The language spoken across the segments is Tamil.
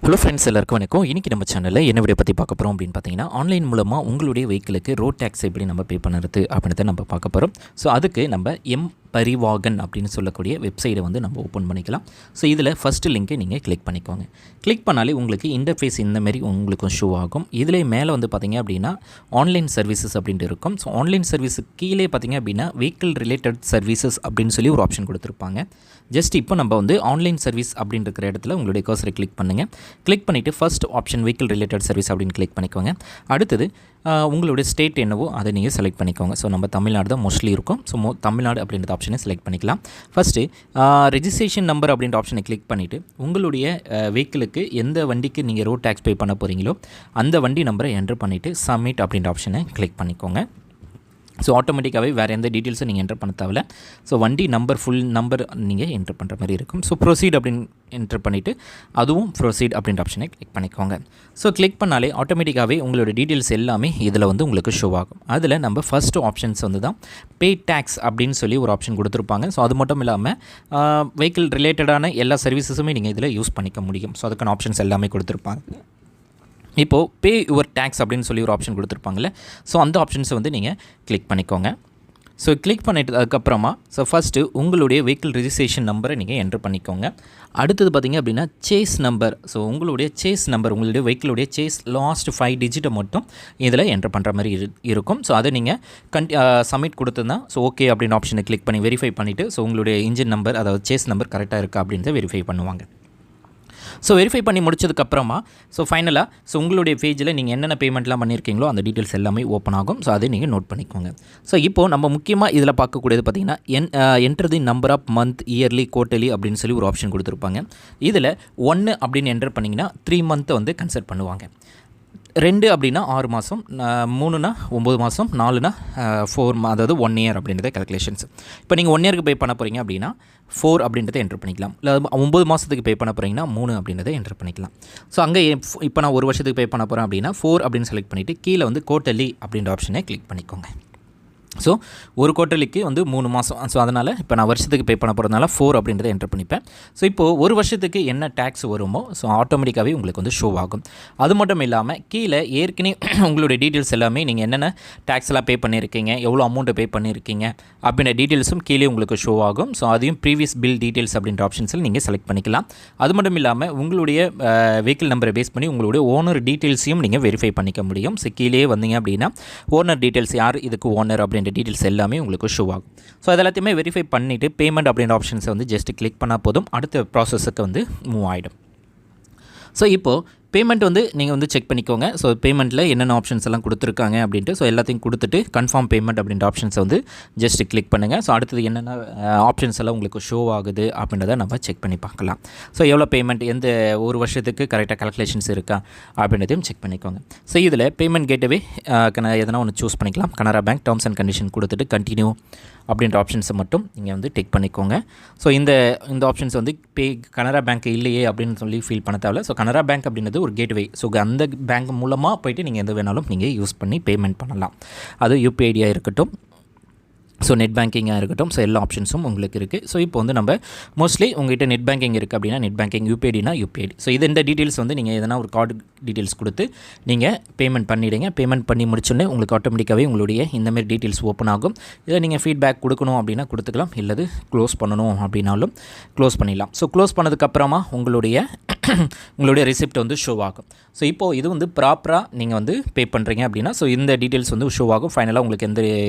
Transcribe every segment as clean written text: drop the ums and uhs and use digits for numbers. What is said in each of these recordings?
ஹலோ ஃப்ரெண்ட்ஸ், எல்லாருக்கும் வணக்கம். இன்றைக்கி நம்ம சேனலில் என்ன வீடியோ பற்றி பார்க்க போகிறோம் அப்படின்னு பார்த்தீங்கன்னா, ஆன்லைன் மூலமாக உங்களுடைய வெஹிக்கிளுக்கு ரோட் டேக்ஸ் எப்படி நம்ம பே பண்ணுறது அப்படின்றத நம்ம பார்க்க போகிறோம். ஸோ அதுக்கு நம்ம பரிவாகன் அப்படின்னு சொல்லக்கூடிய வெப்சைட்டை வந்து நம்ம ஓப்பன் பண்ணிக்கலாம். ஸோ இதில் ஃபஸ்ட்டு லிங்க்கை நீங்கள் கிளிக் பண்ணிக்கோங்க. கிளிக் பண்ணாலே உங்களுக்கு இன்டர்ஃபேஸ் இந்தமாரி உங்களுக்கு ஷோ ஆகும். இதில் மேலே வந்து பார்த்திங்க அப்படின்னா ஆன்லைன் சர்வீசஸ் அப்படின்ட்டு இருக்கும். ஸோ ஆன்லைன் சர்வீஸுக்கு கீழே பார்த்திங்க அப்படின்னா வெஹிக்கிள் ரிலேட்டட் சர்வீசஸ் அப்படின்னு சொல்லி ஒரு ஆப்ஷன் கொடுத்துருப்பாங்க. ஜஸ்ட் இப்போ நம்ம வந்து ஆன்லைன் சர்வீஸ் அப்படின்னு இருக்கிற இடத்துல உங்களுடைய கர்சரை கிளிக் பண்ணுங்கள். கிளிக் பண்ணிவிட்டு first option vehicle related service அப்படின்னு கிளிக் பண்ணிக்கோங்க. அடுத்தது உங்களுடைய ஸ்டேட் என்னவோ அதை நீங்கள் செலக்ட் பண்ணிக்கோங்க. ஸோ நம்ம தமிழ்நாடு தான் மோஸ்ட்லி இருக்கும். ஸோ தமிழ்நாடு அப்படின்ற ஆப்ஷனை செலக்ட் பண்ணிக்கலாம். ஃபஸ்ட்டு ரெஜிஸ்ட்ரேஷன் நம்பர் அப்படின்ற ஆப்ஷனை கிளிக் பண்ணிவிட்டு உங்களுடைய வெஹிக்கிளுக்கு எந்த வண்டிக்கு நீங்கள் ரோட் டேக்ஸ் பே பண்ண போகிறீங்களோ அந்த வண்டி நம்பரை என்ட்ரு பண்ணிவிட்டு சப்மிட் அப்படின்ற ஆப்ஷனை கிளிக் பண்ணிக்கோங்க. ஸோ ஆட்டோமேட்டிக்காகவே வேறு எந்த டீட்டெயில்ஸும் நீங்கள் என்ட்ரு பண்ண தேவையில்ல. ஸோ வண்டி நம்பர் ஃபுல் நம்பர் நீங்கள் என்ட்ரு பண்ணுற மாதிரி இருக்கும். ஸோ ப்ரொசீட் அப்படின்னு என்ட்ரு பண்ணிவிட்டு அதுவும் ப்ரொசீட் அப்படின்ற ஆப்ஷனை கிளிக் பண்ணிக்கோங்க. ஸோ கிளிக் பண்ணாலே ஆட்டோமேட்டிக்காகவே உங்களோட டீட்டெயில்ஸ் எல்லாமே இதில் வந்து உங்களுக்கு ஷோ ஆகும். அதில் நம்ம ஃபஸ்ட்டு ஆப்ஷன்ஸ் வந்து தான் பே டேக்ஸ் அப்படின்னு சொல்லி ஒரு ஆப்ஷன் கொடுத்துருப்பாங்க. ஸோ அது மட்டும் இல்லாமல் வெஹிக்கிள் ரிலேட்டடான எல்லா சர்வீசஸுமே நீங்கள் இதில் யூஸ் பண்ணிக்க முடியும். ஸோ அதுக்கான ஆப்ஷன்ஸ் எல்லாமே கொடுத்துருப்பாங்க. இப்போது பே யுவர் டேக்ஸ் அப்படின்னு சொல்லி ஒரு ஆப்ஷன் கொடுத்துருப்பாங்கள்ல. ஸோ அந்த ஆப்ஷன்ஸை வந்து நீங்கள் கிளிக் பண்ணிக்கோங்க. ஸோ கிளிக் பண்ணிட்டு அதுக்கப்புறமா ஃபஸ்ட்டு உங்களுடைய வெஹிக்கிள் ரெஜிஸ்ட்ரேஷன் நம்பரை நீங்கள் என்ட்ரு பண்ணிக்கோங்க. அடுத்தது பார்த்திங்க அப்படின்னா சேஸ் நம்பர். ஸோ உங்களுடைய சேஸ் நம்பர், உங்களுடைய வெஹிக்கிளுடைய சேஸ் லாஸ்ட் 5 டிஜிட்டை மட்டும் இதில் என்ட்ரு பண்ணுற மாதிரி இருக்கும். ஸோ அதை நீங்கள் சப்மிட் கொடுத்துருந்தா ஸோ ஓகே அப்படின்னு ஆப்ஷனை கிளிக் பண்ணி வெரிஃபை பண்ணிவிட்டு ஸோ உங்களுடைய இன்ஜின் நம்பர், அதாவது சேஸ் நம்பர் கரெக்டாக இருக்கா அப்படின்றத வெரிஃபை பண்ணுவாங்க. ஸோ வெரிஃபை பண்ணி முடிச்சதுக்கப்புறமா ஸோ ஃபைனலாக ஸோ உங்களுடைய பேஜில் நீங்கள் என்னென்ன பேமெண்ட்லாம் பண்ணியிருக்கீங்களோ அந்த டீட்டெயில்ஸ் எல்லாமே ஓப்பன் ஆகும். ஸோ அதை நீங்கள் நோட் பண்ணிக்கோங்க. ஸோ இப்போது நம்ம முக்கியமாக இதில் பார்க்கக்கூடியது பார்த்திங்கன்னா enter the number of month, yearly, quarterly அப்படின்னு சொல்லி ஒரு ஆப்ஷன் கொடுத்துருப்பாங்க. இதில் 1 அப்படின்னு என்டர் பண்ணிங்கன்னா 3 மந்த்தை வந்து கன்சிடர் பண்ணுவாங்க. 2 அப்படின்னா 6 மாதம், 3னா 9 மாதம், 4னா 4 அதாவது 1 இயர் அப்படின்றத கேல்குலேஷன்ஸ். இப்போ நீங்கள் 1 இயருக்கு பே பண்ண போகிறீங்க அப்படின்னா 4 அப்படின்றத என்ட்ரு பண்ணிக்கலாம். இல்லை 9 மாதத்துக்கு பே பண்ண போகிறீங்கன்னா 3 அப்படின்றத என்ட்ரு பண்ணிக்கலாம். ஸோ அங்கே இப்போ நான் 1 வருஷத்துக்கு பே பண்ண போகிறேன் அப்படின்னா 4 அப்படின்னு செலக்ட் பண்ணிவிட்டு கீழே வந்து குவார்ட்டர்லி அப்படின்ற ஆப்ஷனை கிளிக் பண்ணிக்கோங்க. ஸோ ஒரு குவார்ட்டர்லிக்கு வந்து 3 மாதம். ஸோ அதனால் இப்போ நான் வருஷத்துக்கு பே பண்ண போகிறதுனால 4 அப்படின்றத என்ட்ரு பண்ணிப்பேன். ஸோ இப்போது ஒரு வருஷத்துக்கு என்ன டேக்ஸ் வருமோ ஸோ ஆட்டோமேட்டிக்காகவே உங்களுக்கு வந்து ஷோ ஆகும். அது மட்டும் இல்லாமல் கீழே ஏற்கனவே உங்களுடைய டீட்டெயில்ஸ் எல்லாமே நீங்கள் என்னென்ன டேக்ஸ் எல்லாம் பே பண்ணியிருக்கீங்க, எவ்வளோ அமௌண்ட்டை பே பண்ணியிருக்கீங்க அப்படின்ற டீட்டெயில்ஸும் கீழே உங்களுக்கு ஷோ ஆகும். ஸோ அதையும் ப்ரீவியஸ் பில் டீட்டெயில்ஸ் அப்படின்ற ஆப்ஷன்ஸில் நீங்கள் செலக்ட் பண்ணிக்கலாம். அது மட்டும் இல்லாமல் உங்களுடைய வெஹிக்கிள் நம்பரை பேஸ் பண்ணி உங்களுடைய ஓனர் டீட்டெயில்ஸையும் நீங்கள் வெரிஃபை பண்ணிக்க முடியும். ஸோ கீழே வந்தீங்க அப்படின்னா ஓனர் டீட்டெயில்ஸ், யார் இதுக்கு ஓனர் அப்படின்ற டீட்டெயில்ஸ் எல்லாமே உங்களுக்கு ஷோ ஆகும். ஸோ அது எல்லாத்தையுமே வெரிஃபை பண்ணிவிட்டு பேமெண்ட் அப்படின்ற ஆப்ஷன்ஸை வந்து ஜஸ்ட் கிளிக் பண்ணால் போதும், அடுத்த ப்ராசஸுக்கு வந்து மூவ் ஆகிடும். ஸோ இப்போது பேமெண்ட் வந்து நீங்கள் வந்து செக் பண்ணிக்கோங்க. ஸோ பேமெண்ட்டில் என்னென்ன ஆப்ஷன்ஸ் எல்லாம் கொடுத்துருக்காங்க அப்படின்ட்டு ஸோ எல்லாத்தையும் கொடுத்துட்டு கன்ஃபார்ம் பேமெண்ட் அப்படின்ற ஆப்ஷன்ஸை வந்து ஜஸ்ட் கிளிக் பண்ணுங்கள். ஸோ அடுத்தது என்னென்ன ஆப்ஷன்ஸ் எல்லாம் உங்களுக்கு ஷோ ஆகுது அப்படின்றத நம்ம செக் பண்ணி பார்க்கலாம். ஸோ எவ்வளோ பேமெண்ட், எந்த ஒரு வருஷத்துக்கு கரெக்டாக கால்குலேஷன்ஸ் இருக்கா அப்படின்றதையும் செக் பண்ணிக்கோங்க. ஸோ இதில் பேமெண்ட் கேட்டவே எதனா ஒன்று சூஸ் பண்ணிக்கலாம். Canara bank terms and condition கொடுத்துட்டு கண்டினியூ அப்படின்ற ஆப்ஷன்ஸை மட்டும் நீங்கள் வந்து டிக் பண்ணிக்கோங்க. ஸோ இந்த ஆப்ஷன்ஸ் வந்து கனரா பேங்க் இல்லையே அப்படின்னு சொல்லி ஃபீல் பண்ண தேவை. ஸோ கனரா பேங்க் அப்படின்றது ஒரு கேட்வே. ஸோ அந்த பேங்க் மூலமாக போய்ட்டு நீங்கள் எது வேணாலும் நீங்கள் யூஸ் பண்ணி பேமெண்ட் பண்ணலாம். அது யூபிஐ ஐடியாக இருக்கட்டும், ஸோ நெட் பேங்கிங்காக இருக்கட்டும், ஸோ எல்லா ஆப்ஷன்ஸும் உங்களுக்கு இருக்குது. ஸோ இப்போ வந்து நம்ம மோஸ்ட்லி உங்கள்கிட்ட நெட் பேங்கிங் இருக்குது அப்படின்னா நெட் பேங்கிங், யூபிஐடினா யூபிஐடி. ஸோ இந்த டீட்டெயில்ஸ் வந்து நீங்கள் எதனா ஒரு கார்டு டீட்டெயில்ஸ் கொடுத்து நீங்கள் பேமெண்ட் பண்ணிவிடுங்க. பேமெண்ட் பண்ணி முடிச்சோடனே உங்களுக்கு ஆட்டோமேட்டிக்காகவே உங்களுடைய இந்தமாரி டீட்டெயில்ஸ் ஓப்பன் ஆகும். இதை நீங்கள் ஃபீட்பேக் கொடுக்கணும் அப்படின்னா கொடுத்துக்கலாம், இல்லது க்ளோஸ் பண்ணணும் அப்படின்னாலும் க்ளோஸ் பண்ணிடலாம். ஸோ க்ளோஸ் பண்ணதுக்கப்புறமா உங்களுடைய ரிசிப்ட் வந்து ஷோ ஆகும். ஸோ இப்போது இது வந்து ப்ராப்பராக நீங்கள் வந்து பே பண்ணுறீங்க அப்படின்னா ஸோ இந்த டீட்டெயில்ஸ் வந்து ஷோ ஆகும். ஃபைனலாக உங்களுக்கு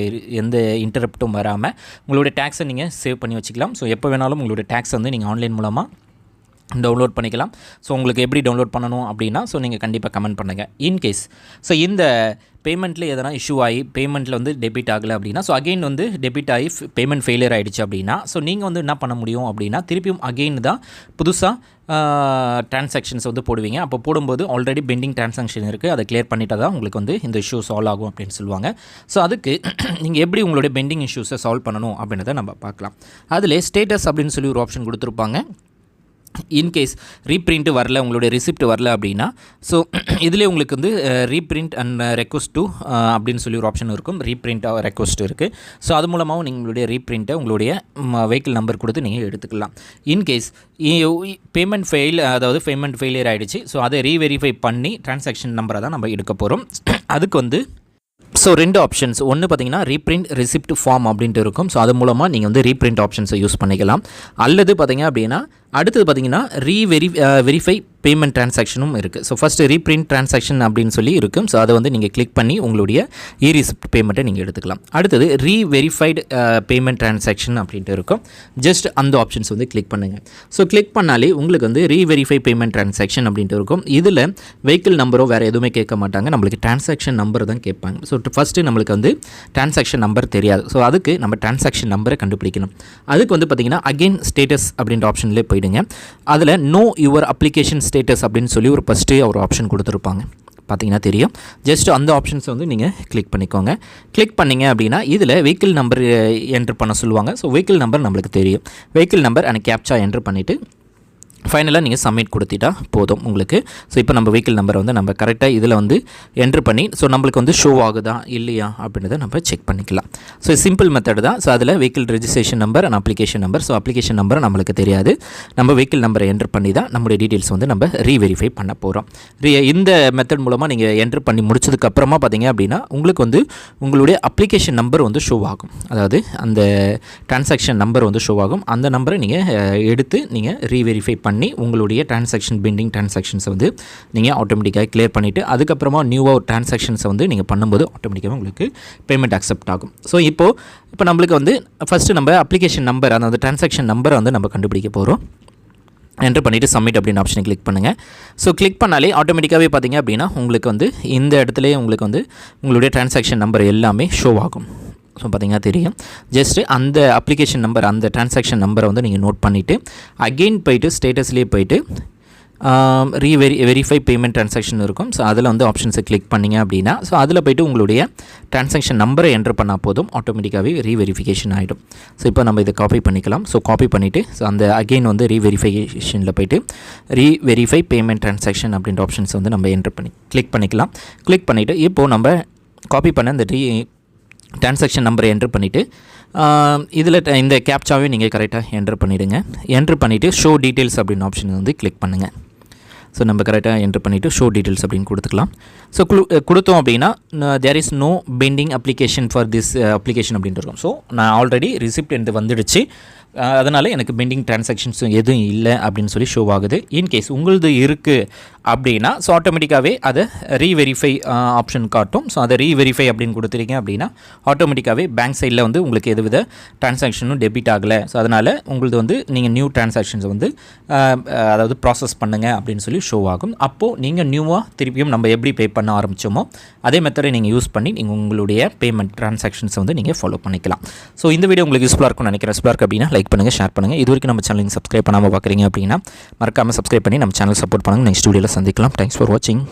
எந்த இன்டரப்ட்டும் வராமல் உங்களுடைய டேக்ஸை நீங்கள் சேவ் பண்ணி வச்சுக்கலாம். ஸோ எப்போ வேணாலும் உங்களுடைய டேக்ஸ் வந்து நீங்கள் ஆன்லைன் மூலமாக டவுன்லோட் பண்ணிக்கலாம். ஸோ உங்களுக்கு எப்படி டவுன்லோட் பண்ணணும் அப்படின்னா ஸோ நீங்கள் கண்டிப்பாக கமெண்ட் பண்ணுங்கள். இன்கேஸ் ஸோ இந்த பேமெண்ட்டில் எதனா இஷ்யூ ஆகி பேமெண்ட்டில் வந்து டெபிட் ஆகலை அப்படின்னா ஸோ அகெயின் வந்து டெபிட் ஆகி பேமெண்ட் ஃபெயிலியர் ஆகிடுச்சு அப்படின்னா ஸோ நீங்கள் வந்து என்ன பண்ண முடியும் அப்படின்னா திருப்பியும் அகெயின் தான் புதுசாக ட்ரான்சாக்ஷன்ஸ் வந்து போடுவீங்க. அப்போ போடும்போது ஆல்ரெடி பெண்டிங் ட்ரான்சாக்ஷன் இருக்குது, அதை கிளியர் பண்ணிட்டா தான் உங்களுக்கு வந்து இந்த இஷ்யூ சால்வ் ஆகும் அப்படின்னு சொல்லுவாங்க. ஸோ அதுக்கு நீங்கள் எப்படி உங்களுடைய பெண்டிங் இஷ்யூஸை சால்வ் பண்ணணும் அப்படின்றத நம்ம பார்க்கலாம். அதில் ஸ்டேட்டஸ் அப்படின்னு சொல்லி ஒரு ஆப்ஷன் கொடுத்துருப்பாங்க. இன்கேஸ் ரீப்ரிண்ட் வரல, உங்களுடைய ரிசிப்ட் வரல அப்படின்னா, ஸோ இதிலே உங்களுக்கு வந்து ரீப்ரிண்ட் அண்ட் ரெக்வஸ்ட் டு அப்படின்னு சொல்லி ஒரு ஆப்ஷன் இருக்கும். ரீப்ரிண்ட் ரெக்வஸ்ட் இருக்குது. ஸோ அது மூலமாகவும் நீங்கள் உங்களுடைய ரீப்ரிண்ட்டை உங்களுடைய வெஹிக்கிள் நம்பர் கொடுத்து நீங்கள் எடுத்துக்கலாம். இன்கேஸ் பேமெண்ட் ஃபெயிலியர் ஆகிடுச்சு, ஸோ அதை ரீவெரிஃபை பண்ணி டிரான்சாக்ஷன் நம்பரை தான் நம்ம எடுக்க போகிறோம். அதுக்கு வந்து ஸோ 2 ஆப்ஷன்ஸ். ஒன்று பார்த்தீங்கன்னா ரீப்ரிண்ட் ரிசிப்ட் ஃபார்ம் அப்படின்ட்டு இருக்கும். ஸோ அது மூலமாக நீங்கள் வந்து ரீப்ரிண்ட் ஆப்ஷன்ஸை யூஸ் பண்ணிக்கலாம். அல்லது பார்த்தீங்க அப்படின்னா அடுத்தது பார்த்தீங்கன்னா வெரிஃபை பேமெண்ட் டிரான்சாக்ஷனும் இருக்குது. ஸோ ஃபஸ்ட்டு ரீப்ரிண்ட் டிரான்சாக்ஷன் அப்படின்னு சொல்லி இருக்கும். ஸோ அதை வந்து நீங்கள் கிளிக் பண்ணி உங்களுடைய ரிசிப்ட் பேமெண்ட்டை நீங்கள் எடுத்துக்கலாம். அடுத்தது ரீவெரிஃபைடு பேமெண்ட் டிரான்சாக்ஷன் அப்படின்ட்டு இருக்கும். ஜஸ்ட் அந்த ஆப்ஷன்ஸ் வந்து கிளிக் பண்ணுங்கள். ஸோ கிளிக் பண்ணாலே உங்களுக்கு வந்து ரீவெரிஃபை பேமெண்ட் டிரான்சாக்ஷன் அப்படின்ட்டு இருக்கும். இதில் வெஹிக்கிள் நம்பரோ வேறு எதுவுமே கேட்க மாட்டாங்க, நம்மளுக்கு டிரான்சாக்ஷன் நம்பர் தான் கேட்பாங்க. ஸோ ஃபஸ்ட்டு நம்மளுக்கு வந்து டிரான்சாக்ஷன் நம்பர் தெரியாது. ஸோ அதுக்கு நம்ம டிரான்சாக்ஷன் நம்பரை கண்டுபிடிக்கணும். அதுக்கு வந்து பார்த்திங்கன்னா அகெயின் ஸ்டேட்டஸ் அப்படின்ற ஆப்ஷன்லேயே போயிடுங்க. அதில் நோ யுவர் அப்ளிகேஷன் ஸ்டேட்டஸ் அப்படின்னு சொல்லி ஒரு ஃபஸ்ட்டு ஒரு ஆப்ஷன் கொடுத்துருப்பாங்க, பார்த்தீங்கன்னா தெரியும். ஜஸ்ட் அந்த ஆப்ஷன்ஸை வந்து நீங்கள் கிளிக் பண்ணிக்கோங்க. கிளிக் பண்ணிங்க அப்படின்னா இதில் வெஹிக்கிள் நம்பர் என்ட்ரு பண்ண சொல்லுவாங்க. ஸோ வெஹிக்கிள் நம்பர் நம்மளுக்கு தெரியும். Vehicle number and captcha enter பண்ணிவிட்டு ஃபைனலாக நீங்கள் சப்மிட் கொடுத்துட்டா போதும் உங்களுக்கு. ஸோ இப்போ நம்ம வெஹிக்கிள் நம்பரை வந்து நம்ம கரெக்டாக இதில் வந்து என்ட்ரு பண்ணி ஸோ நம்மளுக்கு வந்து ஷோ ஆகுதா இல்லையா அப்படின்றத நம்ம செக் பண்ணிக்கலாம். ஸோ சிம்பிள் மெத்தட் தான். ஸோ அதில் vehicle registration number and application number. So application number நம்மளுக்கு தெரியாது, நம்ம வெஹிக்கிள் நம்பரை என்ட்ரு பண்ணி தான் நம்மளுடைய டீட்டெயில்ஸ் வந்து நம்ம ரீவெரிஃபை பண்ண போகிறோம். இந்த மெத்தட் மூலமாக நீங்கள் என்ட்ரு பண்ணி முடிச்சதுக்கப்புறமா பார்த்தீங்க அப்படின்னா உங்களுக்கு வந்து உங்களுடைய அப்ளிகேஷன் நம்பர் வந்து ஷோ ஆகும். அதாவது அந்த டிரான்சாக்ஷன் நம்பர் வந்து ஷோ ஆகும். அந்த நம்பரை நீங்கள் எடுத்து நீங்கள் ரீவெரிஃபை பண்ணி உங்களுடைய டிரான்சாக்ஷன் பெண்டிங் டிரான்சாக்ஷன்ஸை வந்து நீங்கள் ஆட்டோமேட்டிக்காக கிளியர் பண்ணிவிட்டு அதுக்கப்புறமா நியூவாக டிரான்சாக்ஷன்ஸை வந்து நீங்கள் பண்ணும்போது ஆட்டோமேட்டிக்காக உங்களுக்கு பேமெண்ட் அக்செப்ட் ஆகும். ஸோ இப்போ நம்மளுக்கு வந்து ஃபஸ்ட்டு நம்ம அப்ளிகேஷன் நம்பர் அந்த டிரான்சாக்ஷன் நம்பரை வந்து நம்ம கண்டுபிடிக்க போகிறோம். என்ட்ரு பண்ணிவிட்டு சப்மிட் அப்படின்னு ஆப்ஷனை கிளிக் பண்ணுங்கள். ஸோ கிளிக் பண்ணாலே ஆட்டோமேட்டிக்காகவே பார்த்தீங்க அப்படின்னா உங்களுக்கு வந்து இந்த இடத்துலேயே உங்களுக்கு வந்து உங்களுடைய டிரான்சாக்ஷன் நம்பர் எல்லாமே ஷோ ஆகும். ஸோ பார்த்திங்கன்னா தெரியும். ஜஸ்ட்டு அந்த அப்ளிகேஷன் நம்பர் அந்த டிரான்சாக்ஷன் நம்பரை வந்து நீங்கள் நோட் பண்ணிவிட்டு அகெயின் போய்ட்டு ஸ்டேட்டஸ்லேயே போய்ட்டு வெரிஃபை பேமெண்ட் டிரான்சாக்ஷன் இருக்கும். ஸோ அதில் வந்து ஆப்ஷன்ஸை கிளிக் பண்ணிங்க அப்படின்னா ஸோ அதில் போய்ட்டு உங்களுடைய டிரான்சாக்ஷன் நம்பரை என்ட்ரு பண்ணால் போதும், ஆட்டோமேட்டிக்காகவே ரீவெரிஃபிகேஷன் ஆகிடும். ஸோ இப்போ நம்ம இதை காப்பி பண்ணிக்கலாம். ஸோ காப்பி பண்ணிவிட்டு ஸோ அந்த அகெயின் வந்து ரீவெரிஃபிகேஷனில் போய்ட்டு ரீவெரிஃபை பேமெண்ட் டிரான்சாக்ஷன் அப்படின்ற ஆப்ஷன்ஸ் வந்து நம்ம என்ட்ரு பண்ணி கிளிக் பண்ணிக்கலாம். கிளிக் பண்ணிவிட்டு இப்போது நம்ம காப்பி பண்ண இந்த டிரான்சாக்ஷன் நம்பரை என்ட்ரு பண்ணிவிட்டு இதில் இந்த கேப்சாவே நீங்கள் கரெக்டாக என்ட்ரு பண்ணிவிடுங்க. என்ட்ரு பண்ணிவிட்டு ஷோ டீட்டெயில்ஸ் அப்படின்னு ஆப்ஷன் வந்து கிளிக் பண்ணுங்கள். ஸோ நம்ம கரெக்டாக என்ட்ரு பண்ணிவிட்டு ஷோ டீட்டெயில்ஸ் அப்படின்னு கொடுத்துக்கலாம். ஸோ கொடுத்தோம் அப்படின்னா there is no pending application for this application அப்படின்ட்டு இருக்கும். ஸோ நான் ஆல்ரெடி ரிசிப்ட் எனக்கு வந்துடுச்சு, அதனால் எனக்கு பெண்டிங் டிரான்சாக்ஷன்ஸ் எதுவும் இல்லை அப்படின்னு சொல்லி ஷோ ஆகுது. இன்கேஸ் உங்களது இருக்குது அப்படின்னா ஸோ ஆட்டோமேட்டிக்காகவே அதை ரீவெரிஃபை ஆப்ஷன் காட்டும். ஸோ அதை ரீவெரிஃபை அப்படின்னு கொடுத்துருக்கீங்க அப்படின்னா ஆட்டோமேட்டிக்காகவே பேங்க் சைடில் வந்து உங்களுக்கு எதுவித டிரான்சாக்ஷனும் டெபிட் ஆகலை. ஸோ அதனால் உங்களது வந்து நீங்கள் நியூ டிரான்சாக்ஷன்ஸை வந்து அதாவது ப்ராசஸ் பண்ணுங்கள் அப்படின்னு சொல்லி ஷோ ஆகும். அப்போது நீங்கள் நியூவாக திருப்பியும் நம்ம எப்படி பே பண்ண ஆரம்பித்தோமோ அதே மெத்தடை நீங்கள் யூஸ் பண்ணி நீங்கள் உங்களுடைய பேமெண்ட் டிரான்சாக்ஷன்ஸை வந்து நீங்கள் ஃபாலோ பண்ணிக்கலாம். ஸோ இந்த வீடியோ உங்களுக்கு யூஸ்ஃபுல்லாக இருக்கும்னு நினைக்கிறேன். யூஸ்ஃபுல்லாக இருக்குது அப்படின்னா லைக் பண்ணுங்கள், ஷேர் பண்ணுங்கள். இது வரைக்கும் நம்ம சேனலுக்கு சப்ஸ்கிரைப் பண்ணாமல் பார்க்குறீங்க அப்படின்னா மறக்காமல் சப்ஸ்கிரைப் பண்ணி நம்ம சேனல் சப்போர்ட் பண்ணுங்கள். நெக்ஸ்ட் வீடியோவில் சந்திக்கலாம். தேங்க்ஸ் ஃபார் வாட்சிங்.